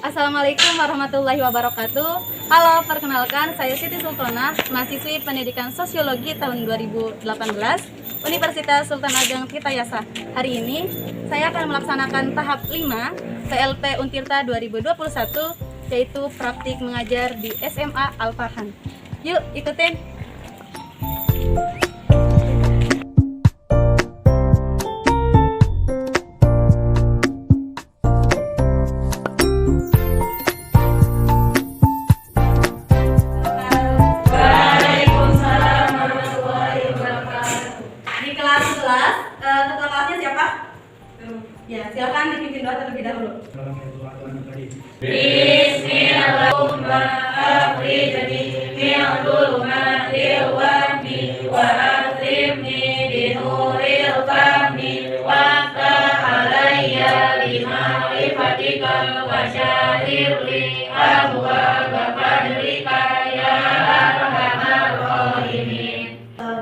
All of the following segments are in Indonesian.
Assalamualaikum warahmatullahi wabarakatuh. Halo, perkenalkan saya Siti Sultanah, mahasiswi Pendidikan Sosiologi tahun 2018 Universitas Sultan Ageng Tirtayasa. Hari ini saya akan melaksanakan tahap 5 PLP Untirta 2021, yaitu praktik mengajar di SMA Al-Farhan. Yuk ikutin. Ketua kelasnya siapa? Ya, silakan dipimpin doa terlebih dahulu.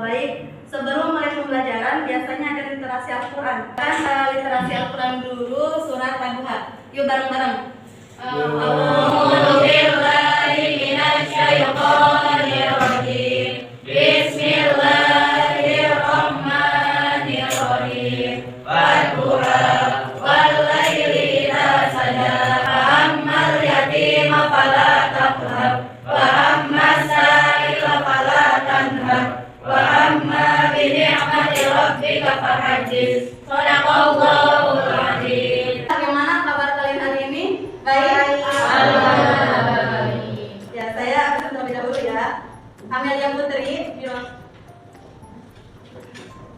Baik, sebelum mulai pembelajaran biasanya ada literasi Al-Quran. Literasi Al-Quran dulu surat Al-Duha. Yuk bareng-bareng. Bismillahirrahmanirrahim. Wal-Duha wal-laili idza saja. Fa'ammal yatima fala taqhar wa ammas sa'ila fala tanhar. Wa amma bi ni'mati rabbika fahaddits. Shadaqallahul azim. Bagaimana kabar kalian hari ini? Baik. Ya, saya akan terlebih dahulu ya. Amelia Putri,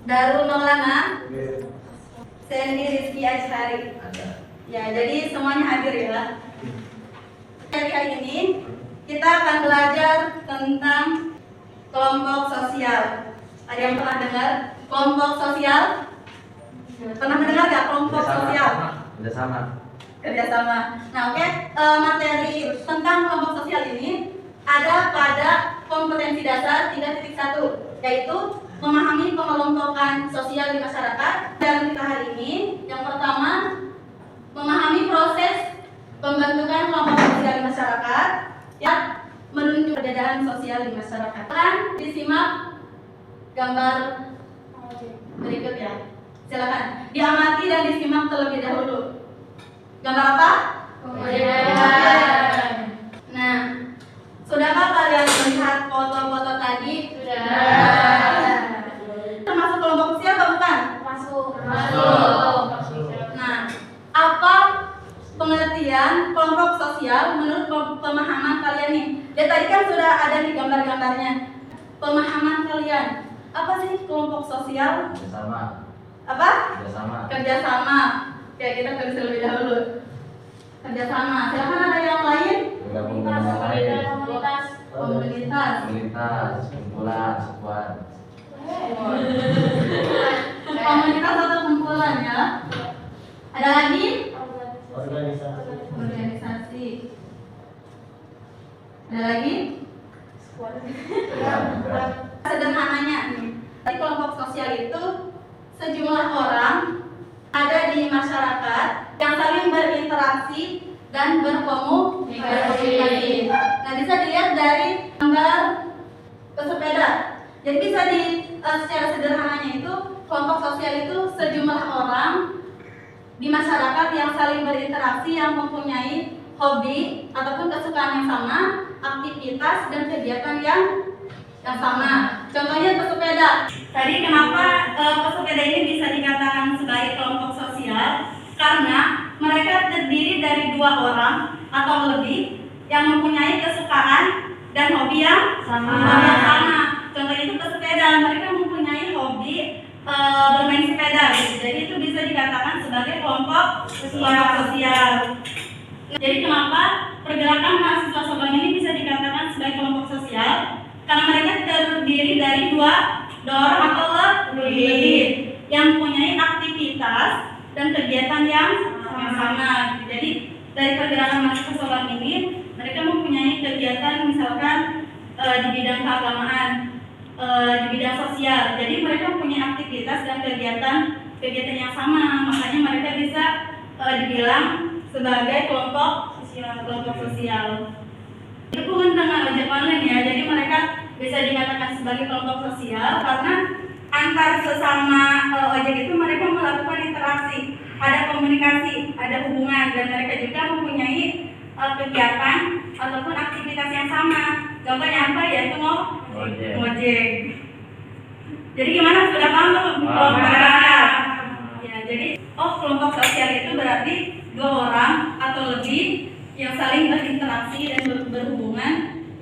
Darul Maulana, Sandy Rizky Ashari. Ya, jadi semuanya hadir ya. Hari ini kita akan belajar tentang kelompok sosial. Ada yang pernah dengar kelompok sosial? Pernah mendengar nggak kelompok sosial? Kerjasama. Nah, oke. Materi tentang kelompok sosial ini ada pada kompetensi dasar 3.1, yaitu memahami pengelompokan sosial di masyarakat. Dan kita hari ini, yang pertama, memahami proses pembentukan kelompok sosial di masyarakat yang menunjuk perbedaan sosial di masyarakat. Kan disimak gambar berikut ya. Silakan diamati dan disimak terlebih dahulu. Gambar apa? Perbedaan. Nah, sudahkah kalian melihat foto-foto tadi? Sudah. Termasuk kelompok sosial atau bukan? Masuk. Nah, apa pengertian kelompok sosial menurut pemahaman kalian nih? Lihat tadi kan sudah ada di gambar-gambarnya. Pemahaman kalian, apa sih kelompok sosial? Kerjasama. Apa? Kerjasama. Oke, kita tulis terlebih dahulu. Kerjasama. Silakan ada yang lain? Bergabung dengan yang lain. Komunitas. Kumpulan, sekuat. Komunitas atau kumpulan ya. Ada lagi? Organisasi. Ada lagi? Sederhananya nih, di kelompok sosial itu sejumlah orang ada di masyarakat yang saling berinteraksi dan berkomunikasi. Nah, bisa dilihat dari gambar pesepeda. Jadi bisa secara sederhananya itu kelompok sosial itu sejumlah orang di masyarakat yang saling berinteraksi, yang mempunyai hobi ataupun kesukaan yang sama, aktivitas dan kegiatan yang sama. Contohnya pesepeda. Tadi kenapa pesepeda ini bisa dikatakan sebagai kelompok sosial? Karena mereka terdiri dari 2 orang atau lebih yang mempunyai kesukaan dan hobi yang sama. Contohnya itu pesepeda. Mereka mempunyai hobi bermain sepeda. Jadi itu bisa dikatakan sebagai kelompok sosial. Jadi kenapa pergerakan mahasiswa Sabang ini bisa dikatakan sebagai kelompok sosial? Karena mereka terdiri dari 2 orang atau lebih yang mempunyai aktivitas dan kegiatan yang sama. Jadi dari pergerakan mahasiswa Sabang ini mereka mempunyai kegiatan misalkan di bidang keagamaan, di bidang sosial. Jadi mereka mempunyai aktivitas dan kegiatan yang sama. Makanya mereka bisa dibilang sebagai kelompok kelompok sosial. Berhubungan dengan ojek online ya, jadi mereka bisa dikatakan sebagai kelompok sosial karena antar sesama ojek itu mereka melakukan interaksi, ada komunikasi, ada hubungan, dan mereka juga mempunyai kegiatan ataupun aktivitas yang sama. Contohnya apa? Yaitu ngojek. Jadi gimana, sudah paham belum kelompok sosial? Ya, jadi kelompok sosial itu berarti 2 orang atau lebih yang saling berinteraksi dan berhubungan,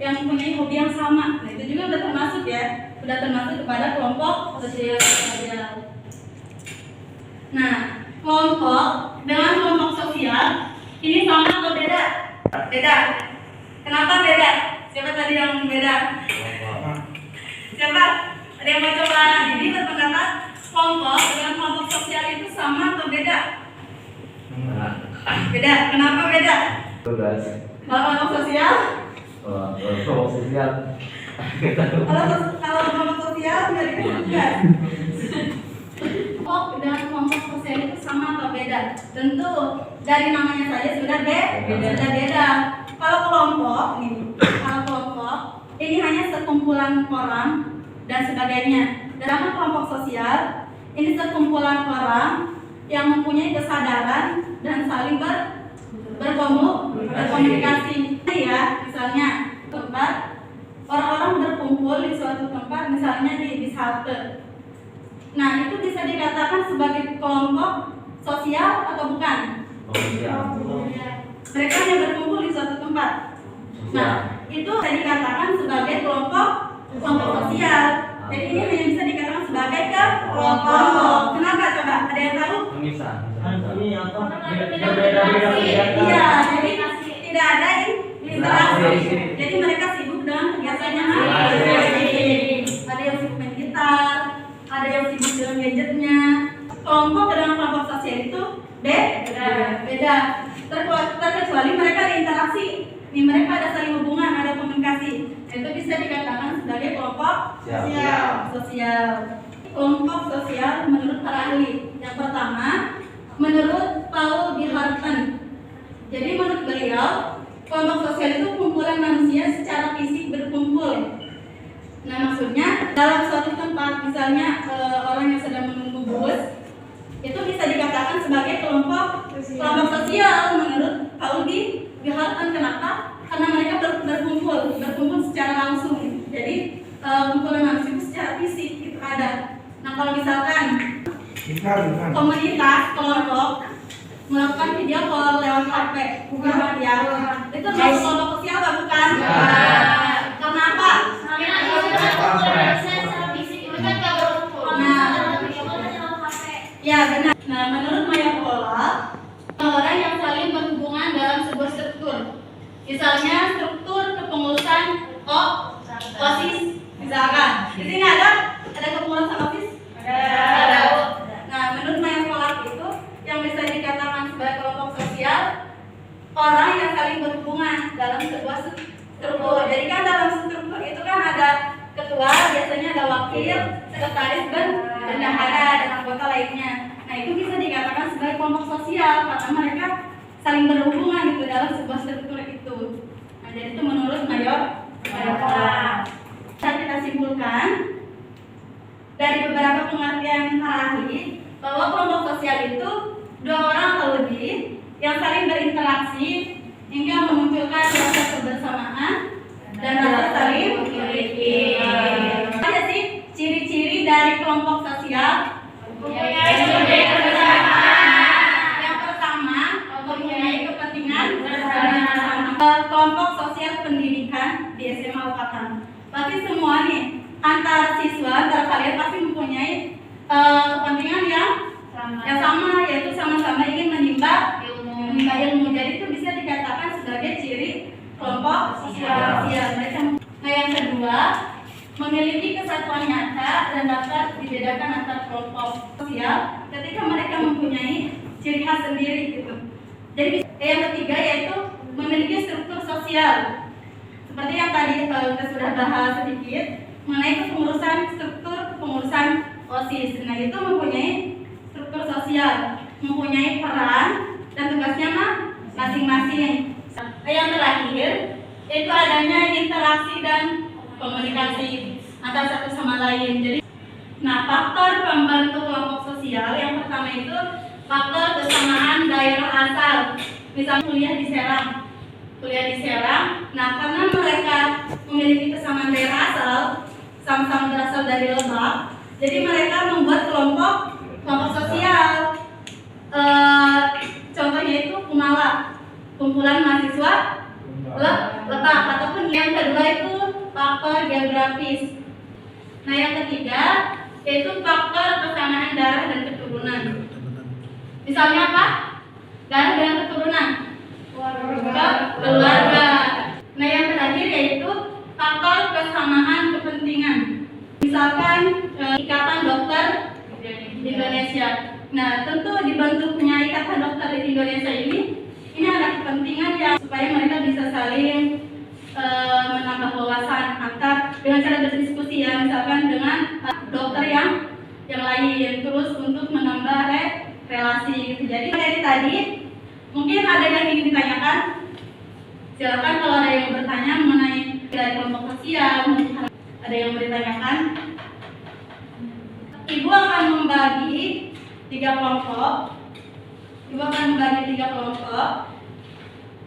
yang mempunyai hobi yang sama. Nah, itu juga sudah termasuk ya, sudah termasuk kepada kelompok sosial. Nah, kelompok dengan kelompok sosial ini sama atau beda? Beda. Kenapa beda? Siapa tadi yang beda? Siapa? Ada yang mau coba? Jadi berpendapat kelompok dengan kelompok sosial itu sama atau beda? Beda. Kenapa beda? Tugas. Kalau kelompok sosial? Kelompok sosial. Kalau kelompok sosial nggak dikasih tugas. Kelompok dengan kelompok sosial itu sama atau beda? Tentu dari namanya saja sudah beda. Kalau kelompok ini hanya sekumpulan orang dan sebagainya. Dalam kelompok sosial ini sekumpulan orang yang mempunyai kesadaran dan saling berkomunikasi. Ya, misalnya tempat orang-orang berkumpul di suatu tempat, misalnya di bis halte. Nah, itu bisa dikatakan sebagai kelompok sosial atau bukan? Mereka hanya berkumpul di suatu tempat. Nah, itu bisa dikatakan sebagai kelompok sosial. Jadi ini hanya bisa dikatakan sebagai kelompok. Kenapa coba? Ada yang tahu? Iya, jadi tidak ada interaksi. Jadi mereka sibuk dengan kegiatannya masing-masing. Ada yang sibuk main gitar, ada yang sibuk dengan gadgetnya. Kelompok dengan kelompok sosial itu beda. Terkecuali mereka ada interaksi. Mereka ada saling hubungan, ada komunikasi. Itu bisa dikatakan sebagai kelompok sosial. Kelompok sosial menurut para ahli. Yang pertama, menurut Paul B. Hartman. Jadi menurut beliau, kelompok sosial itu kumpulan manusia secara fisik berkumpul. Nah, maksudnya dalam suatu tempat, misalnya orang yang sedang menunggu bus, itu bisa dikatakan sebagai kelompok sosial menurut Paul B. Hartman. Kenapa? Karena mereka berkumpul secara langsung. Jadi kumpulan manusia itu secara fisik itu ada. Nah, kalau misalkan komunitas kelompok melakukan video call lewat HP, ya, itu masuk kelompok sosial apa bukan? Karena apa? Ya, benar. Nah, menurut Mayakola, orang yang saling berhubungan dalam sebuah struktur, misalnya struktur kepengurusan OSIS, misalkan di sini ada kepengurusan OSIS? Ada. Nah, menurut Mayakola itu yang bisa dikatakan sebagai kelompok sosial, orang yang saling berhubungan dalam sebuah struktur. Jadi kan dalam struktur itu kan ada ketua, biasanya ada wakil, sekretaris, bendahara, dan anggota lainnya. Nah, itu bisa dikatakan sebagai kelompok sosial karena mereka saling berhubungan gitu dalam sebuah struktur itu. Nah, jadi itu menurut Mayakola. Bisa kita simpulkan dari beberapa pengertian para ahli bahwa kelompok sosial itu 2 orang atau lebih yang saling berinteraksi hingga memunculkan rasa kebersamaan dan rasa saling memiliki. Apa aja sih ciri-ciri dari kelompok sosial? Yang pertama, mempunyai kepentingan bersama. Kelompok sosial pendidikan di SMA UKM. Berarti semua nih antara siswa, antara kalian pasti mempunyai kepentingan yang sama, yaitu sama-sama ingin menimba ilmu. Jadi itu bisa dikatakan sebagai ciri kelompok sosial. Nah, yang kedua, memiliki kesatuan nyata dan dapat dibedakan antar kelompok sosial ketika mereka mempunyai ciri khas sendiri gitu. Jadi yang ketiga yaitu memiliki struktur sosial. Seperti yang tadi kita sudah bahas sedikit mengenai struktur kepengurusan OSIS. Nah, itu mempunyai struktur sosial, mempunyai peran dan tugasnya masing-masing. Yang terakhir itu adanya interaksi dan komunikasi antara satu sama lain. Jadi, nah, faktor pembentuk kelompok sosial yang pertama itu faktor kesamaan daerah asal. Misalnya kuliah di Serang. Nah, karena mereka memiliki kesamaan daerah asal, sama-sama berasal dari Lebak, jadi mereka membuat kelompok sosial. Contohnya itu Kumala, kumpulan mahasiswa Lebak, ataupun yang kedua itu faktor geografis. Nah, yang ketiga yaitu faktor kesamaan darah dan keturunan. Misalnya apa? Darah dan keturunan. Keluarga. Nah, yang terakhir yaitu faktor kesamaan kepentingan. Misalkan Ikatan Dokter Indonesia. Nah, tentu dibentuknya Ikatan Dokter Indonesia ini ada kepentingan yang supaya mereka bisa saling menambah wawasan antar dengan cara berdiskusi ya, misalkan dengan dokter yang lain, terus untuk menambah relasi gitu. Jadi dari tadi mungkin ada yang ingin ditanyakan, silakan kalau ada yang bertanya mengenai dari kelompok sosial, ada yang bertanyakan. Ibu akan membagi 3 kelompok.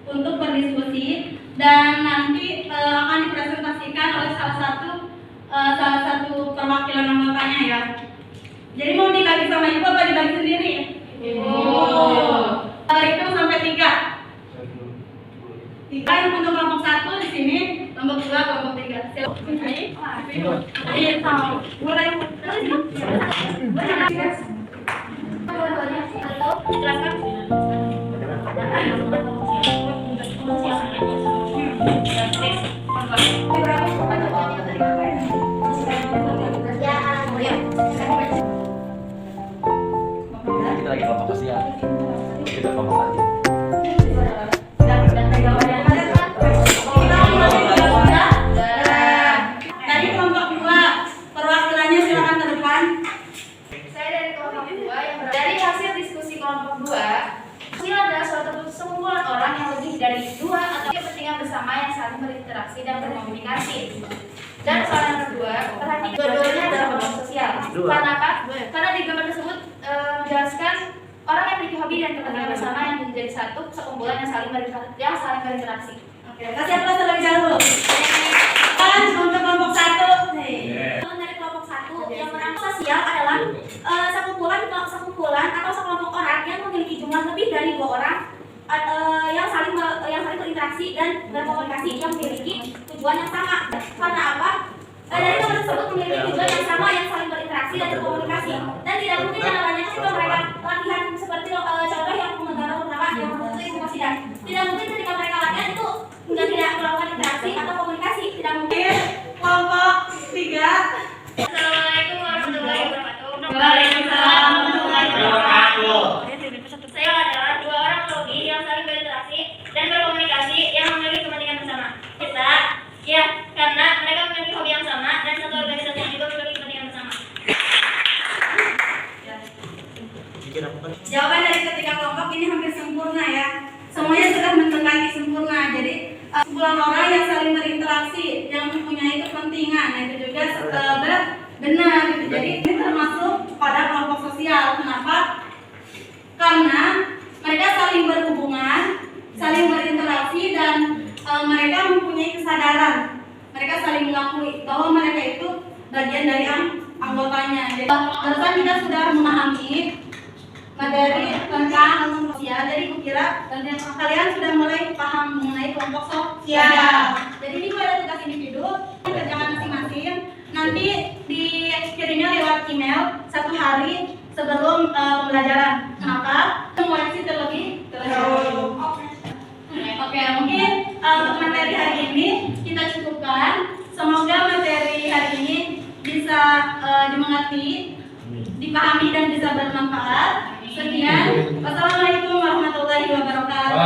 Untuk berdiskusi, dan nanti akan dipresentasikan oleh salah satu perwakilan anggotanya ya. Jadi mau dibagi sama ibu apa dibagi sendiri? Hitung sampai 3. 3 untuk kelompok 1 di sini, kelompok 2, kelompok 3. Silakan. Ayo tahu. Mulai. Silakan. Kita lagi kelompok sosial. Kita kelompok lagi. Tadi kelompok 2, perwakilannya silakan ke depan. Saya dari kelompok 2 yang dari hasil diskusi kelompok 2, sosial adalah suatu sekumpulan orang yang lebih dari 2 atau kepentingan bersama yang saling berinteraksi dan berkomunikasi. Dan soal yang kedua, perhatikan dua-duanya adalah kelompok sosial. Karena apa? Karena di gambar tersebut menjelaskan orang yang memiliki hobi dan kepentingan bersama yang menjadi satu sekumpulan yang saling berinteraksi. Oke, kasih aplaus terlebih dahulu. Kan untuk kelompok 1. Dari kelompok 1 yang pertama sosial adalah sekumpulan atau sekelompok orang yang memiliki jumlah lebih dari 2 orang yang saling berinteraksi dan berkomunikasi, yang memiliki tujuan yang sama. Karena apa? Dari kelompok tersebut memiliki tujuan yang sama yang saling berinteraksi dan berkomunikasi, dan tidak mungkin yang namanya ketika mereka latihan seperti contoh yang negara pertama yang membentuk ibu presiden. Tidak mungkin ketika mereka latihan itu tidak melakukan interaksi atau komunikasi. Tidak mungkin. Kelompok 3. Assalamualaikum warahmatullahi wabarakatuh. Waalaikumsalam warahmatullahi wabarakatuh. Saya adalah 2 orang lebih yang saling berinteraksi dan berkomunikasi yang memiliki kepentingan bersama. Kita, ya, karena mereka memiliki hobi yang sama dan satu organisasi yang juga memiliki kepentingan bersama. Jawaban dari ketiga kelompok ini hampir sempurna ya. Semuanya sudah mendekati sempurna. Jadi kumpulan orang yang saling berinteraksi, yang mempunyai kepentingan, itu juga benar. Jadi ini termasuk pada kelompok sosial. Kenapa? Karena mereka saling berhubungan, saling berinteraksi, dan mereka mempunyai kesadaran. Mereka saling mengakui bahwa mereka itu bagian dari anggotanya. Jadi barusan kita sudah memahami materi tentang sosial. Jadi kukira kalian sudah mulai paham mengenai kelompok sosial. Jadi ini ada tugas individu, kerjakan masing-masing. Nanti dikirimnya lewat email 1 hari sebelum pembelajaran. Kenapa? Mengoreksi terlebih dahulu. Oke, mungkin untuk materi hari ini kita cukupkan. Semoga materi hari ini bisa dimengerti, dipahami, dan bisa bermanfaat. Sekian. Wassalamualaikum warahmatullahi wabarakatuh.